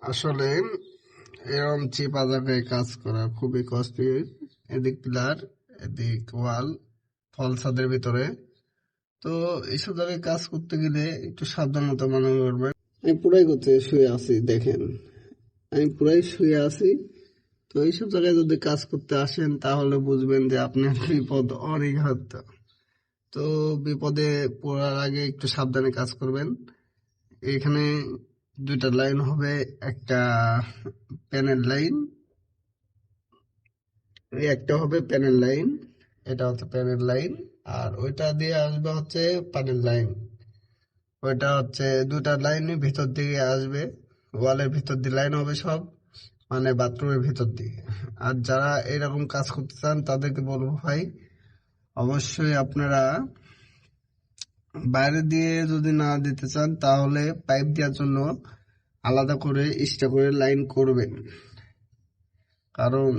আসলে এরকম চিপা জায়গায় কাজ করা খুবই কষ্টের। এদিক পিলার, এদিক ওয়াল, ফল ছাদের ভিতরে। তো এইসব জায়গায় কাজ করতে গেলে একটু সাবধানতা মানা করবেন। আমি পুরাই করতে শুয়ে আছি, দেখেন আমি পুরাই শুয়ে আছি। তো এইসব জায়গায় যদি কাজ করতে আসেন তাহলে বুঝবেন যে আপনার বিপদ অরিঘাত। তো বিপদে পড়ার আগে একটু সাবধানে কাজ করবেন। এখানে দুইটা লাইন হবে, একটা প্যানেল লাইন, এই একটা হবে প্যানেল লাইন, এটা হচ্ছে প্যানেল লাইন, আর ওইটা দিয়ে আসবে হচ্ছে প্যানেল লাইন। ওইটা হচ্ছে দুটা লাইনই ভিতর দিকে আসবে, ওয়ালের ভিতর দিয়ে লাইন হবে সব, মানে বাথরুমের ভিতর দিকে। আর যারা এরকম কাজ করতে চান তাদেরকে বলবো ভাই, অবশ্যই আপনারা বাইরে দিয়ে যদি না দিতে চান তাহলে পাইপ দেওয়ার জন্য আলাদা করে এক্সট্রা করে লাইন করবেন। কারণ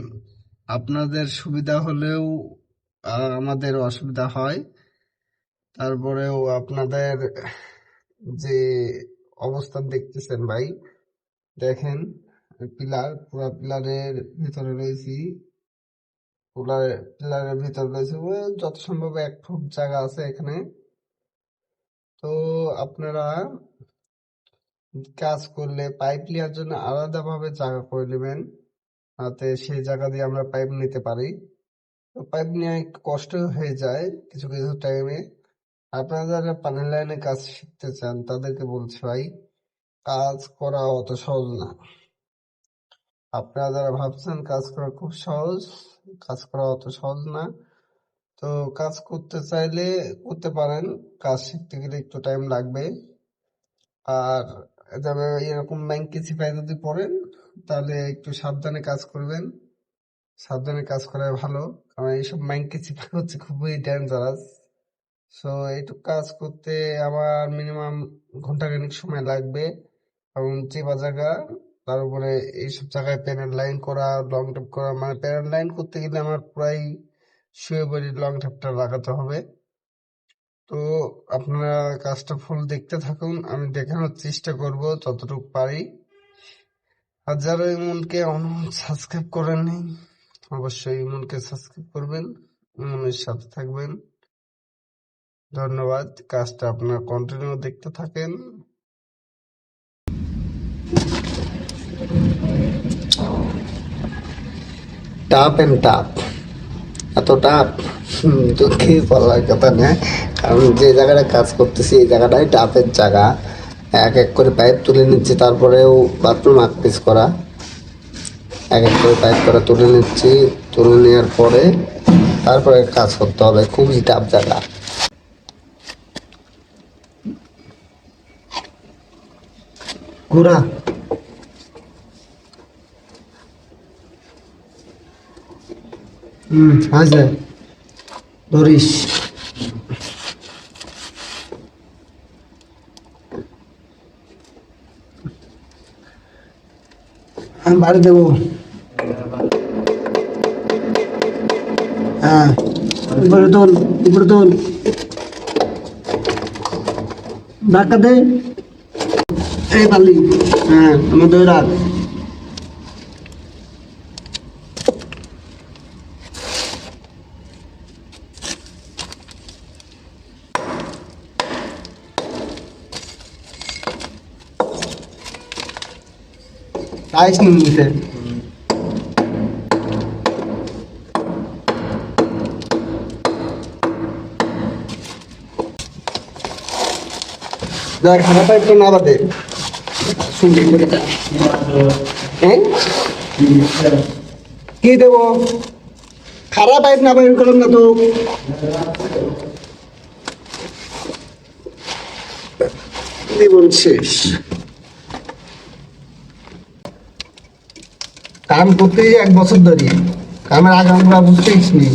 আপনাদের সুবিধা হলেও আমাদের অসুবিধা হয়। তারপরেও আপনাদের যে অবস্থান দেখতেছেন ভাই, দেখেন পুরা পিলারের ভিতরে রয়েছি, পিলারের ভিতরে রয়েছে ওই যত সম্ভব 1 ফুট জায়গা আছে এখানে। তো আপনারা কাজ করলে পাইপ নেওয়ার জন্য আলাদাভাবে জায়গা করে নেবেন, যাতে সেই জায়গা দিয়ে আমরা পাইপ নিতে পারি। তো পাইপ নেওয়া একটু কষ্ট হয়ে যায় কিছু কিছু টাইমে। আপনারা যারা পানির লাইনে কাজ শিখতে চান তাদেরকে বলছি ভাই, কাজ করা অত সহজ না। আপনারা যারা ভাবছেন কাজ করা খুব সহজ, কাজ করা অত সহজ না। তো কাজ করতে চাইলে করতে পারেন, কাজ শিখতে গেলে একটু টাইম লাগবে। আর তবে এরকম ব্যাংকে চিপায় যদি পড়েন তাহলে একটু সাবধানে কাজ করবেন। সাবধানে কাজ করা ভালো, কারণ এইসব ব্যাংকে চিপা হচ্ছে খুবই ডেঞ্জারাস। সো এইটুকু কাজ করতে আমার মিনিমাম ঘন্টাখানিক সময় লাগবে। এবং চিপা জায়গা, তার উপরে এইসব জায়গায় প্যানেল লাইন করা, লং টেপ করা, মানে প্যানেল লাইন করতে গেলে আমার প্রায় শুয়ে পড়ে লং টেপটা লাগাতে হবে। তো আপনারা কাজটা ফুল দেখতে থাকুন, আমি দেখানোর চেষ্টা করব যতটুকু পারি। আর যারা ইমনকে সাবস্ক্রাইব করেননি, অবশ্যই ইমনকে সাবস্ক্রাইব করবেন, ইমনের সাথে থাকবেন। ধন্যবাদ। কাজটা আপনারা কন্টিনিউ দেখতে থাকেন। টাপ এন্ড টাপ, এত টাপ দুঃখে বলার কথা না, কারণ যে জায়গাটা কাজ করতেছি এই জায়গাটাই টাপের জায়গা। এক এক করে পাইপ তুলে নিচ্ছি, তারপরেও বাথরুম আকপিস করা, এক এক করে পাইপ করা তুলে নিচ্ছি। তুলে নেওয়ার পরে তারপরে কাজ করতে হবে, খুবই টাপ জায়গা। ঘোরা আছে, ধরিস। আমি বাড়ি দেবো। হ্যাঁ, উপরে তোল, উপরে তোল, ধাক্কা দে। এই বালি, হ্যাঁ আমার ধরে রাখ। টাইস নিয়ে নিতে দেখ, খারাপ পাইপটা না বাদে শুনবি কি দেবো, খারাপ পাইপ না বাইর করলাম না তো। জীবন শেষ, কাম করতে 1 বছর ধরে, কামের আগে আমরা বুঝতেইস নি।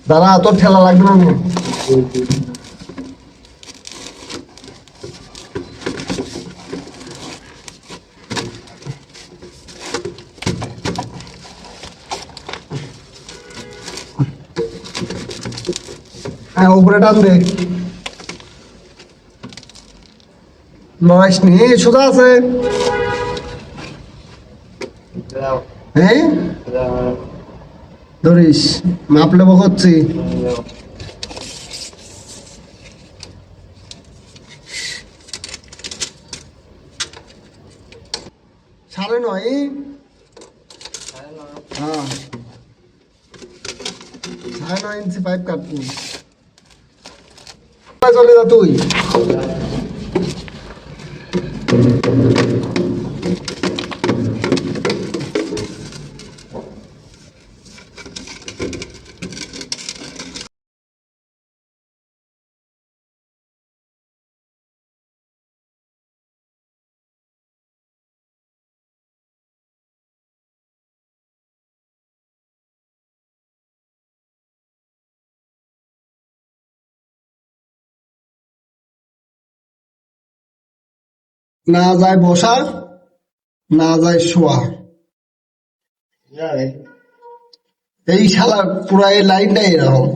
দাদা তোর ঠেলা লাগবে না। হ্যাঁ উপরে টান দে। বয়স নেই সোজা আছে হ্যাঁ ধরিস মাপলে বকচ্ছি সাড়ে নয় হ্যাঁ 9.5 ইঞ্চি পাইপ কাটবি চলে যা তুই না যায় বসা না যায় শোয়া এই শালা পুরা এই লাইনটাই এরকম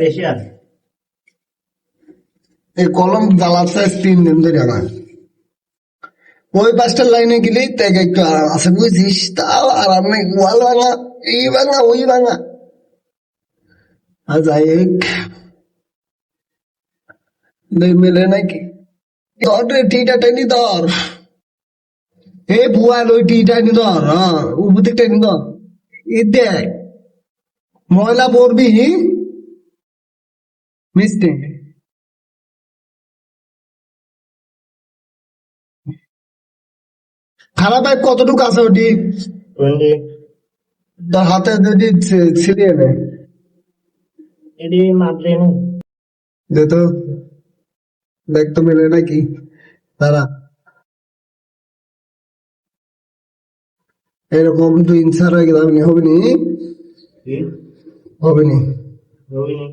বেশি আছে এই কলম জ্বালাচ্ছে 3 দিন ধরে আমার ওই পাঁচটার লাইনে গেলি তাই একটু আরাম আছে বুঝছিস তাও আরাম নেই ওয়াল ভাঙা এই ভাঙা ওই ভাঙা আর যাই হোক মেলে নাকি ধর রে টিটা টেনি ধর এ বুয়াল ওই টিটা নি ধর হ্যাঁ উপর টেনি ধর এ দেখ ময়লা পড়বি মিস্তে খারাপ পাইপ কতটুকু আছে ওটি 20 তোর হাতে যদি ছিলিয়ে নেয় এডি মাপলে নি দে তো দেখ তো মেলে নাকি তারা এরকম 2 ইঞ্চি আর হয়ে গেলে হবে নি কি হবে নি রবিনি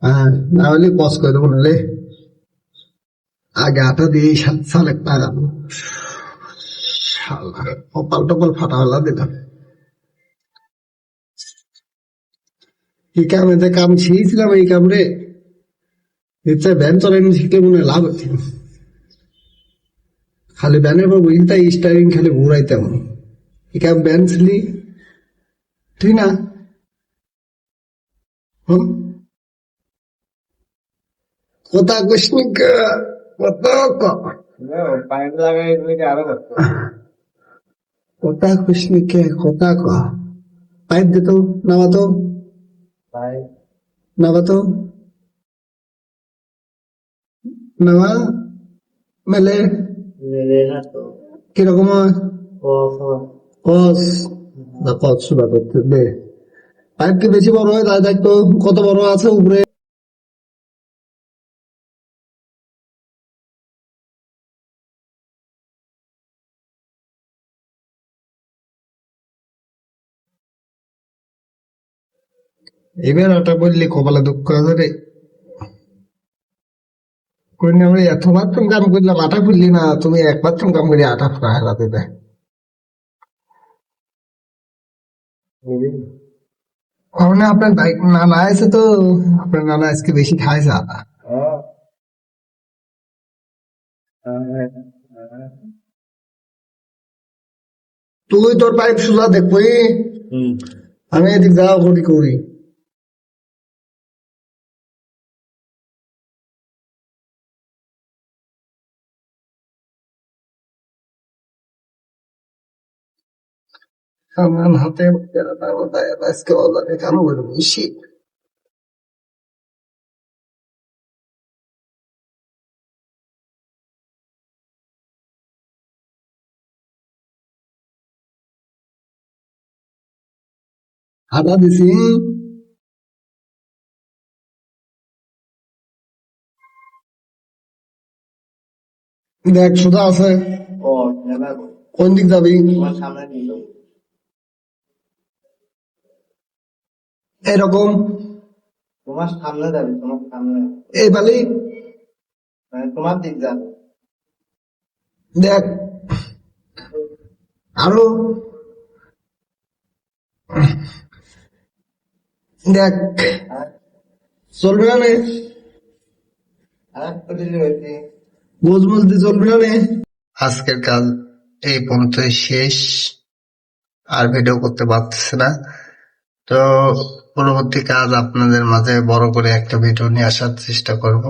হ্যাঁ না হলে পজ করে দেবো নাহলে আগে আটা দিয়ে 7 সাল একটা কপাল টপাল ফাটা হলা দিলাম এই কামে কাম শিখেছিলাম এই কাম রে ইচ্ছা ভ্যান চালানো শিখলে মনে হয় লাভ হচ্ছে খালি ভ্যানের পর উইলটা স্টারিং খালি ঘুরাইতাম এই কাম ভ্যান ছিলি ঠিক না হুম কথা কৃষ্ণিক কত পাইপ লাগাই এগুলিকে আরো করতো কথা কৃষ্ণিকে কথা ক পাইপ দিত নামাতো পাইপ নামাতো নামা মেলে মেলে না তো কিরকম হয় অফ কস না কস শুধু করতে দে পাইপ কি বেশি বড় হয় তাই দেখতো কত বড় আছে উপরে এবার ওটা বললি কপালে দুঃখ আছে রে কই না আমি এত বাথরুম কাম করলাম আটা খুললি না তুমি এক বাথরুম কাম করে আটা ফুটা হেলা দেবে ওখানে আপনার বাইক নানা আছে তো আপনার নানা আজকে বেশি খাইছে আটা তুই তোর পাইপ সোজা দেখবি আমি এদিক যাওয়া করি করি আমার হাতে আজকে অনলাইনে কেন বলবো বেশি আটা দিছি দেখ সোজা আছে ও নেবা কোন দিক যাবি তোমার সামনে নিল এরকম তোমার সামনে যাবে তোমার সামনে এই বালি মানে তোমার দিক যাবে দেখ আরো দেখ আর চলবে না রে? আর এক দিলে হয়েছে। বুঝ বলতে চলবে না রে। আজকের কাজ এই পর্যন্তই শেষ, আর ভিডিও করতে পারতেছি না। তো পরবর্তী কাজ আপনাদের মাঝে বড় করে একটা ভিডিও নিয়ে আসার চেষ্টা করব।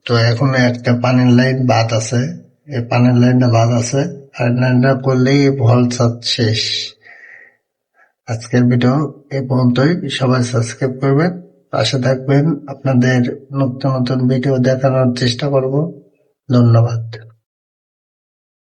তো এখন একটা পানির লাইন বাদ আছে, এই পানির লাইনটা বাদ আছে, আর লাইনটা করলেই ভল ছাদ শেষ। আজকের ভিডিও এই পর্যন্তই। সবাই সাবস্ক্রাইব করবেন, পাশে থাকবেন, আপনাদের নতুন নতুন ভিডিও দেখানোর চেষ্টা করব। ধন্যবাদ।